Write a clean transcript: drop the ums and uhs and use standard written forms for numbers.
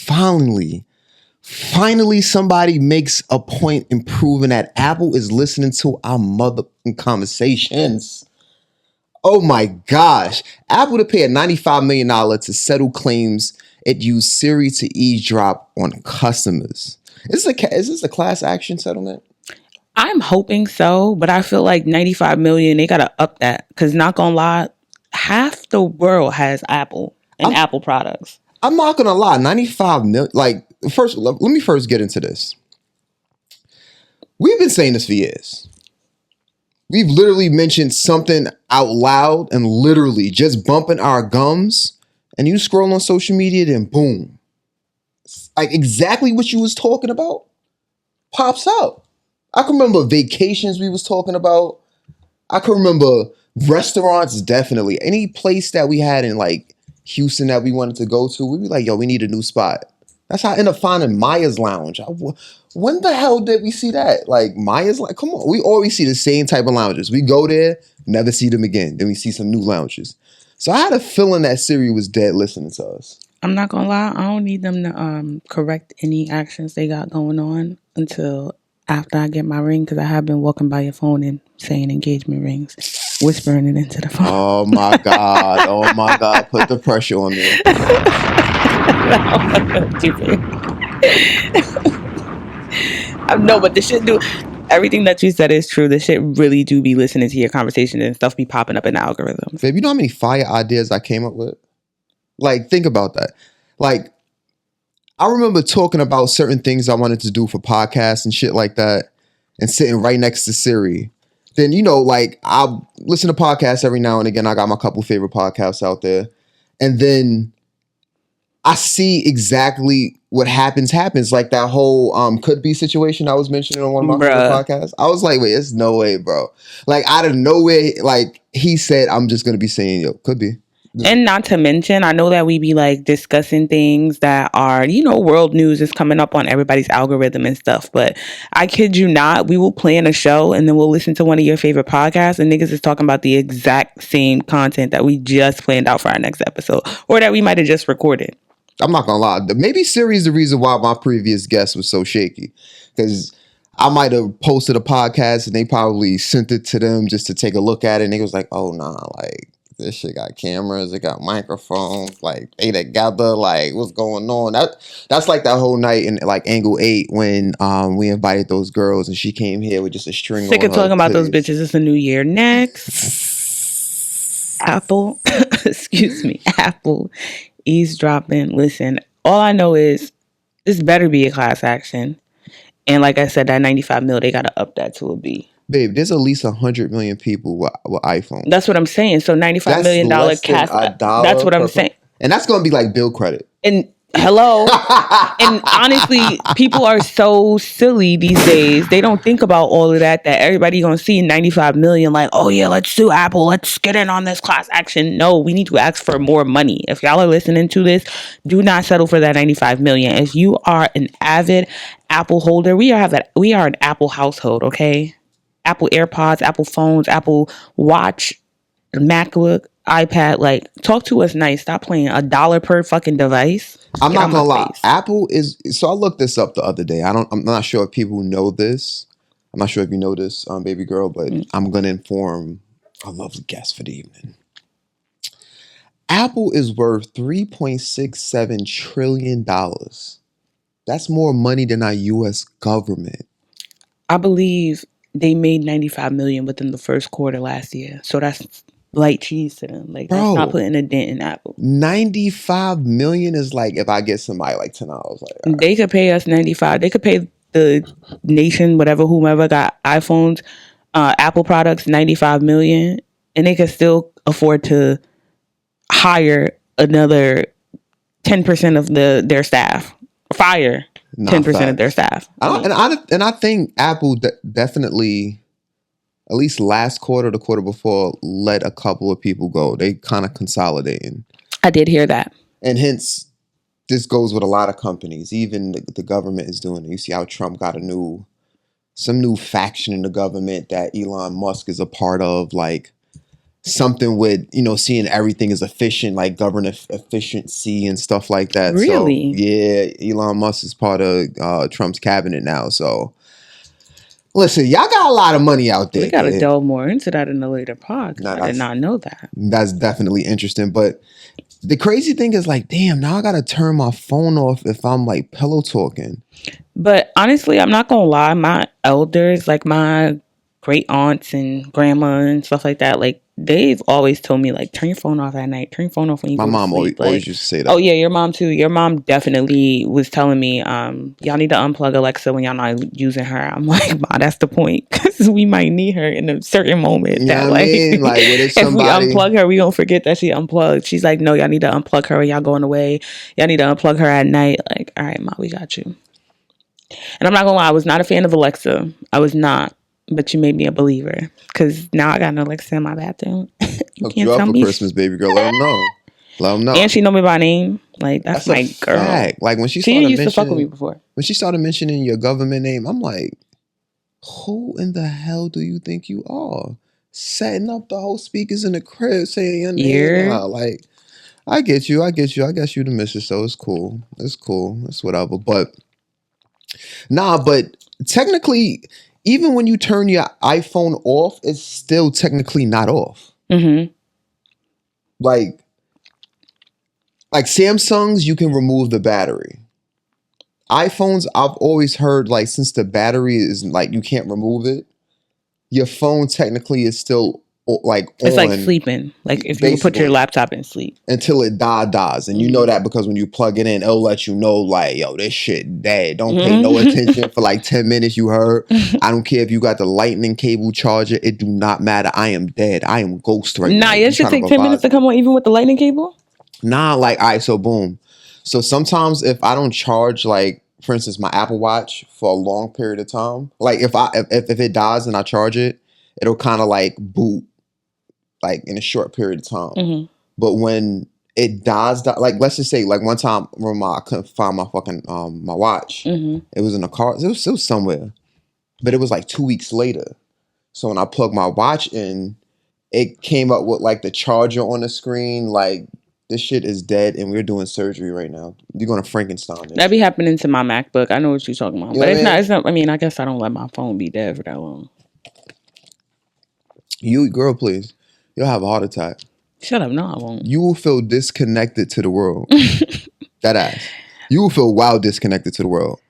finally somebody makes a point in proving that Apple is listening to our mother conversations. Oh my gosh. Apple to pay a $95 million to settle claims it used Siri to eavesdrop on customers. Is this a class action settlement? I'm hoping so, but I feel like 95 million, they got to up that. Because not going to lie, half the world has Apple and Apple products. I'm not going to lie. 95 million. Like, first, let me first get into this. We've been saying this for years. We've literally mentioned something out loud and literally just bumping our gums, and you scroll on social media, then boom. Like exactly what you was talking about pops up. I can remember vacations we was talking about. I can remember restaurants, definitely. Any place that we had in like Houston that we wanted to go to, we'd be like, yo, we need a new spot. That's how I ended up finding Maya's Lounge. When the hell did we see that? Like Maya's Lounge, come on. We always see the same type of lounges. We go there, never see them again. Then we see some new lounges. So I had a feeling that Siri was dead listening to us. I'm not going to lie. I don't need them to correct any actions they got going on until after I get my ring, because I have been walking by your phone and saying engagement rings, whispering it into the phone. Oh my God. Oh my God. Put the pressure on me. No, but the shit do. Everything that you said is true. The shit really do be listening to your conversation and stuff be popping up in the algorithms. Babe, you know how many fire ideas I came up with? Like, think about that. Like, I remember talking about certain things I wanted to do for podcasts and shit like that, and sitting right next to Siri. Then, you know, like, I'll listen to podcasts every now and again. I got my couple favorite podcasts out there. And then I see exactly what happens. Like that whole could be situation I was mentioning on one of my favorite podcasts. I was like, wait, there's no way, bro. Like, out of nowhere, like, he said, I'm just going to be saying, yo, could be. And not to mention, I know that we be like discussing things that are, you know, world news is coming up on everybody's algorithm and stuff. But I kid you not, we will plan a show and then we'll listen to one of your favorite podcasts and niggas is talking about the exact same content that we just planned out for our next episode or that we might have just recorded. I'm not gonna lie. Maybe Siri is the reason why my previous guest was so shaky. Because I might have posted a podcast and they probably sent it to them just to take a look at it. And they was like, oh, nah, like, this shit got cameras, it got microphones, like they together, like what's going on? That's like that whole night in like Angle 8 when we invited those girls and she came here with just a string. Sick of talking about those bitches. It's a new year. Next. Apple. Excuse me. Apple eavesdropping. Listen, all I know is this better be a class action. And like I said, that 95 mil, they gotta up that to a B. Babe, there's at least 100 million people with iPhones. That's what I'm saying. So $95 million cash. That's what I'm saying. And that's going to be like bill credit. And hello. And honestly, people are so silly these days. They don't think about all of that everybody going to see 95 million like, oh yeah, let's sue Apple. Let's get in on this class action. No, we need to ask for more money. If y'all are listening to this, do not settle for that 95 million. If you are an avid Apple holder, we are an Apple household, okay? Apple AirPods, Apple phones, Apple Watch, MacBook, iPad. Like, talk to us nice. Stop playing $1 per fucking device. I'm not gonna lie. Apple is. So I looked this up the other day. I'm not sure if people know this. I'm not sure if you know this, baby girl, but I'm gonna inform our lovely guest for the evening. Apple is worth $3.67 trillion. That's more money than our U.S. government. I believe they made 95 million within the first quarter last year. So that's light cheese to them. Like, that's not putting a dent in Apple. 95 million is like if I get somebody like $10. Like, they could pay us 95. They could pay the nation, whomever got iPhones, Apple products, 95 million, and they could still afford to hire another 10% of their staff. Fire 10% of their staff. And I think Apple definitely, at least last quarter, the quarter before, let a couple of people go. They kind of consolidating. I did hear that. And hence, this goes with a lot of companies. Even the government is doing it. You see how Trump got some new faction in the government that Elon Musk is a part of. Like, something with, seeing everything is efficient, like government efficiency and stuff like that. Really? So yeah, Elon Musk is part of Trump's cabinet now. So listen, y'all got a lot of money out there. We got to kid. delve more into that in a later pod. Nah, I did not know that. That's definitely interesting. But the crazy thing is like, damn, now I got to turn my phone off if I'm like pillow talking. But honestly, I'm not going to lie. My elders, like my great aunts and grandma and stuff like that, like they've always told me like turn your phone off at night, turn your phone off when you My go mom to sleep. always used to say that. Oh yeah, your mom too. Your mom definitely was telling me y'all need to unplug Alexa when y'all not using her. I'm like, Ma, that's the point, because we might need her in a certain moment. You that know what I mean? Like what if if we unplug her, we gonna forget that she unplugged. She's like, no, y'all need to unplug her when y'all going away. Y'all need to unplug her at night. Like, all right, Ma, we got you. And I'm not gonna lie, I was not a fan of Alexa. I was not. But you made me a believer, because now I got an Alexa in my bathroom. You Hooked can't you up tell for me. Christmas, baby girl. Let them know. Let them know. And she know me by name. Like that's my girl. Fact. Like when she used to fuck with me before. When she started mentioning your government name, I'm like, who in the hell do you think you are? Setting up the whole speakers in the crib saying your name. Nah, like, I get you. I guess you the missus, so it's cool. It's cool. It's whatever. But but technically, even when you turn your iPhone off, it's still technically not off. Mm-hmm. Like Samsungs, you can remove the battery. iPhones, I've always heard, like, since the battery is like you can't remove it, your phone technically is still like It's on like sleeping. Like if you put your laptop in sleep until it dies, and you know that because when you plug it in, it'll let you know like, yo, this shit dead. Don't pay no attention for like 10 minutes. You heard? I don't care if you got the lightning cable charger. It do not matter. I am dead. I am ghost right now. Nah, it should take 10 minutes to come on, even with the lightning cable. Nah, like, all right, so boom. So sometimes if I don't charge, like, for instance, my Apple Watch for a long period of time, like if it dies and I charge it, it'll kind of like boot like in a short period of time. Mm-hmm. But when it dies, like let's just say, like one time, remember I couldn't find my fucking my watch. Mm-hmm. It was in the car. It was somewhere, but it was like 2 weeks later. So when I plugged my watch in, it came up with like the charger on the screen, like, this shit is dead and we're doing surgery right now. You're going to Frankenstein. That be happening to my MacBook. I know what you're talking about. You but know it's not, I mean, I guess I don't let my phone be dead for that long. You, girl, please. You'll have a heart attack. Shut up. No, I won't. You will feel disconnected to the world. That ass. You will feel wild disconnected to the world.